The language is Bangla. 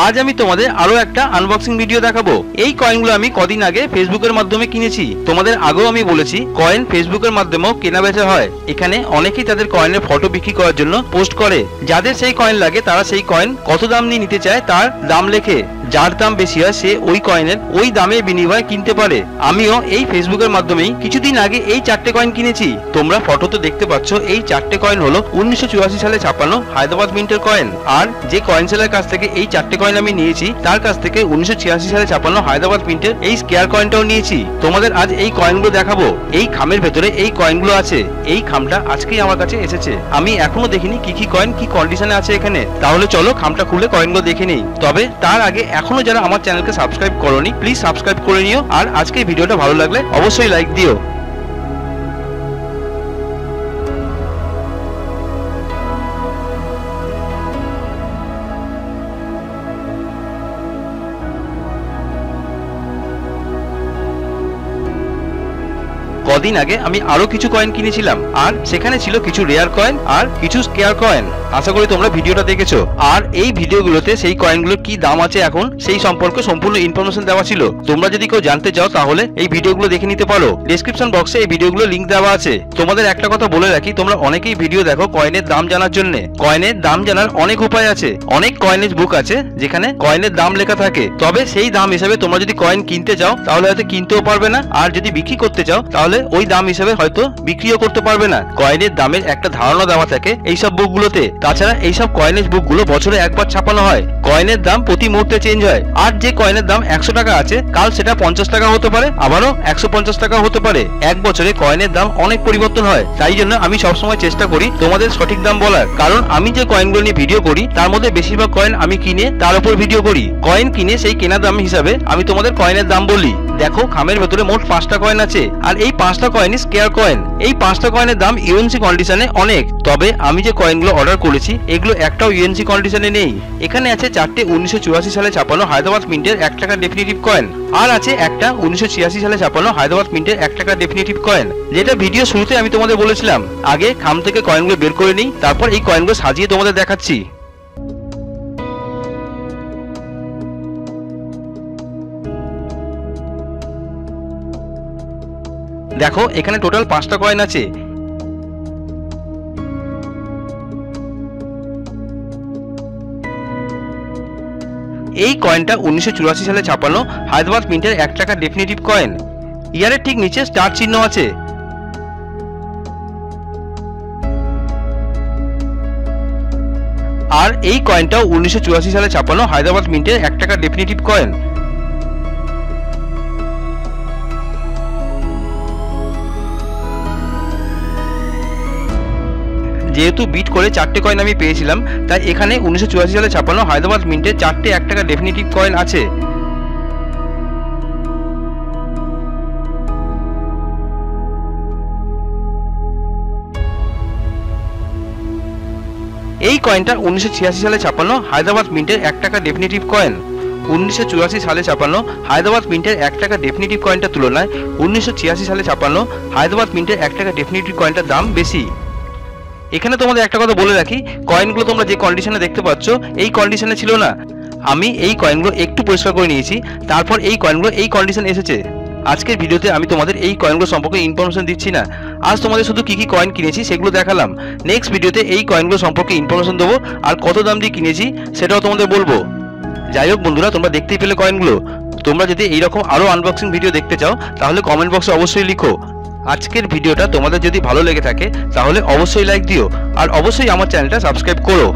আজ আমি তোমাদের আরো একটা আনবক্সিং ভিডিও দেখাবো। এই কয়েনগুলো আমি কদিন আগে ফেসবুকের মাধ্যমে কিনেছি। তোমাদের আগেও আমি বলেছি কয়েন ফেসবুকের মাধ্যমেও কেনা বেচা হয়। এখানে অনেকেই তাদের কয়েনের ফটো বিক্রি করার জন্য পোস্ট করে। যাদের সেই কয়েন লাগে তারা সেই কয়েন কত দাম নিয়ে নিতে চায় তার দাম লেখে। যার দাম বেশি হয় সে ওই কয়েনের ওই দামে বিনিময়ে কিনতে পারে। আমিও এই ফেসবুকের মাধ্যমেই কিছুদিন আগে এই 4টে কয়েন কিনেছি। তোমরা ফটো তো দেখতে পাচ্ছ, এই 4টে কয়েন হলো 1984 সালে ছাপানো হায়দ্রাবাদ মিন্টের কয়েন। আর যে কয়েন সেলের কাছ থেকে এই 4টে কয়েন আমি নিয়েছি তার কাছ থেকে 1986 সালে ছাপানো হায়দ্রাবাদ মিন্টের এই স্কয়ার কয়েনটাও নিয়েছি। তোমাদের আজ এই কয়েনগুলো দেখাবো। এই খামের ভেতরে এই কয়েনগুলো আছে। এই খামটা আজকেই আমার কাছে এসেছে। আমি এখনো দেখিনি কি কি কয়েন কি কন্ডিশনে আছে এখানে। তাহলে চলো খামটা খুলে কয়েনগুলো দেখে নিই। তবে তার আগে এখনো যারা আমার চ্যানেলকে সাবস্ক্রাইব করোনি প্লিজ সাবস্ক্রাইব করে নিও। আর আজকের ভিডিওটা ভালো লাগলে অবশ্যই লাইক দিও। কদিন আগে আমি আরো কিছু কয়েন কিনেছিলাম আর সেখানে ছিল কিছু রেয়ার কয়েন আর কিছু স্কেয়ার কয়েন। আশা করি তোমরা ভিডিওটা দেখেছো। আর এই ভিডিওগুলোতে সেই কয়েনগুলোর কি দাম আছে এখন সেই সম্পর্কে সম্পূর্ণ ইনফরমেশন দেওয়া ছিল। তোমরা যদি কেউ জানতে চাও তাহলে এই ভিডিওগুলো দেখে নিতে পারো। ডেসক্রিপশন বক্সে এই ভিডিওগুলো লিংক দেওয়া আছে। তোমাদের একটা কথা বলে রাখি, তোমরা অনেকেই ভিডিও দেখো কয়েনের দাম জানার জন্য। কয়েনের দাম জানার অনেক উপায় আছে। অনেক কয়েনের বুক আছে যেখানে কয়েনের দাম লেখা থাকে। তবে সেই দাম হিসেবে তোমরা যদি কয়েন কিনতে চাও তাহলে হয়তো কিনতেও পারবে না। আর যদি বিক্রি করতে চাও তাহলে ওই দাম হিসেবে হয়তো বিক্রিও করতে পারবে না। কয়েনের দামের একটা ধারণা দেওয়া থাকে এইসব বুকগুলোতে। তাছাড়া এইসব কয়েনের বুকগুলো বছরে একবার ছাপানো হয়। কয়েনের দাম প্রতি মুহূর্তে চেঞ্জ হয়। আর যে কয়েনের দাম 100 টাকা আছে কাল সেটা 50 টাকা হতে পারে, আবারও 150 টাকা হতে পারে। এক বছরে কয়েনের দাম অনেক পরিবর্তন হয়। তাই জন্য আমি সবসময় চেষ্টা করি তোমাদের সঠিক দাম বলার। কারণ আমি যে কয়েনগুলো নিয়ে ভিডিও করি তার মধ্যে বেশিরভাগ কয়েন আমি কিনে তার উপর ভিডিও করি। কয়েন কিনে সেই কেনা দাম হিসাবে আমি তোমাদের কয়েনের দাম বলি। দেখো খামের ভেতরে মোট 5টা কয়েন আছে। আর এই 5টা কয়েনই স্কেয়ার কয়েন। এই 5টা কয়েনের দাম ইউএনসি কন্ডিশনে অনেক। তবে আমি যে কয়েনগুলো অর্ডার করেছি এগুলো একটাও ইউএনসি কন্ডিশনে নেই। এখানে আছে 4টে 1984 সালে ছাপানো হায়দ্রাবাদ মিন্টের 1 টাকা ডেফিনিটিভ কয়েন। আর আছে একটা 1986 সালে ছাপানো হায়দ্রাবাদ মিন্টের 1 টাকা ডেফিনিটিভ কয়েন, যেটা ভিডিও শুরুতে আমি তোমাদের বলেছিলাম। আগে খাম থেকে কয়েনগুলো বের করে নিই, তারপর এই কয়েনগুলো সাজিয়ে তোমাদের দেখাচ্ছি। দেখো এখানে টোটাল 5টা কয়েন আছে। এই কয়েনটা 1984 সালে ছাপানো হায়দ্রাবাদ মিন্টের 1 টাকা ডেফিনিটিভ কয়েন। ইয়ারের ঠিক নিচে স্টার চিহ্ন আছে। আর এই কয়েনটাও 1984 সালে ছাপানো হায়দ্রাবাদ মিন্টের 1 টাকা ডেফিনিটিভ কয়েন। যেহেতু বিট করে 4টে কয়েন আমি পেয়েছিলাম তাই এখানে 1984 সালে ছাপানো হায়দ্রাবাদ মিন্টের 4টে 1 টাকা ডেফিনিটিভ কয়েন আছে। এই কয়েনটা 1986 সালে ছাপানো হায়দ্রাবাদ মিন্টের 1 টাকা ডেফিনিটিভ কয়েন। 1984 সালে ছাপানো হায়দ্রাবাদ মিন্টের 1 টাকা ডেফিনিটিভ কয়েনটার তুলনায় 1986 সালে ছাপানো হায়দ্রাবাদ মিন্টের 1 টাকা ডেফিনিটিভ কয়েনটার দাম বেশি। এখানে তোমাদের একটা কথা বলে রাখি, কয়েনগুলো তোমরা যে কন্ডিশনে দেখতে পাচ্ছ এই কন্ডিশনে ছিল না। আমি এই কয়েনগুলো একটু পরিষ্কার করে নিয়েছি, তারপর এই কয়েনগুলো এই কন্ডিশন এসেছে। আজকের ভিডিওতে আমি তোমাদের এই কয়েনগুলো সম্পর্কে ইনফরমেশন দিচ্ছি না। আজ তোমাদের শুধু কি কি কয়েন কিনেছি সেগুলো দেখালাম। নেক্সট ভিডিওতে এই কয়েনগুলো সম্পর্কে ইনফরমেশন দেবো আর কত দাম দিয়ে কিনেছি সেটাও তোমাদের বলবো। যাই হোক বন্ধুরা, তোমরা দেখতেই পেলে কয়েনগুলো। তোমরা যদি এইরকম আরও আনবক্সিং ভিডিও দেখতে চাও তাহলে কমেন্ট বক্সে অবশ্যই লিখো। আজকের ভিডিওটা তোমাদের যদি ভালো লেগে থাকে তাহলে অবশ্যই লাইক দিও আর অবশ্যই আমার চ্যানেলটা সাবস্ক্রাইব করো।